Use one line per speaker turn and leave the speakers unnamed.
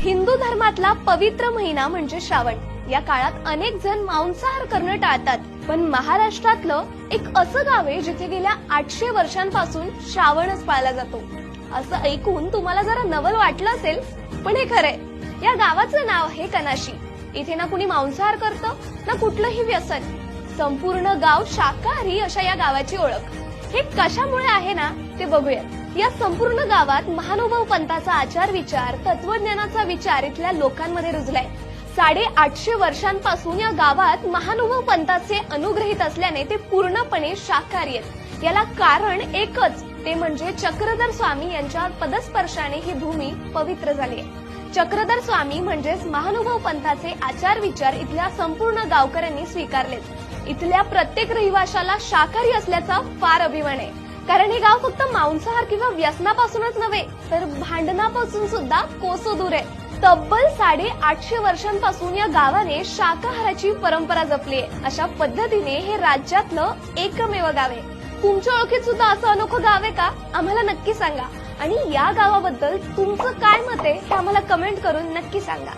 हिंदू धर्मातला पवित्र महिना म्हणजे श्रावण. या काळात अनेक जण मांसाहार करणं टाळतात, पण महाराष्ट्रातलं एक असं गाव आहे जिथे गेल्या 800 वर्षांपासून श्रावणच पाळला जातो. असं ऐकून तुम्हाला जरा नवल वाटलं असेल, पण हे खरंय. या गावाचं नाव आहे कनाशी. इथे ना कुणी मांसाहार करतं ना कुठलंही व्यसन. संपूर्ण गाव शाकाहारी अशा या गावाची ओळख. हे कशामुळे आहे ना ते बघूयात. या संपूर्ण गावात महानुभाव पंथाचा आचार विचार, तत्वज्ञानाचा विचार इथल्या लोकांमध्ये रुजलाय. 850 वर्षांपासून या गावात महानुभाव पंथाचे अनुग्रहित असल्याने ते पूर्णपणे शाकाहारी आहेत. याला कारण एकच, ते म्हणजे चक्रधर स्वामी यांच्या पदस्पर्शाने ही भूमी पवित्र झाली आहे. चक्रधर स्वामी म्हणजेच महानुभाव पंथाचे आचार विचार इथल्या संपूर्ण गावकऱ्यांनी स्वीकारलेत. इथल्या प्रत्येक रहिवाशाला शाकाहारी असल्याचा फार अभिमान आहे. कारण हे गाव फक्त मांसाहार किंवा व्यसनापासूनच नव्हे, तर भांडणापासून सुद्धा कोसो दूर आहे. तब्बल 850 वर्षांपासून या गावाने शाकाहाराची परंपरा जपली आहे. अशा पद्धतीने हे राज्यातलं एकमेव गाव आहे. तुमच्या ओळखीत सुद्धा असं अनोखं गाव आहे का? आम्हाला नक्की सांगा. आणि या गावाबद्दल तुमचं काय मत आहे हे आम्हाला कमेंट करून नक्की सांगा.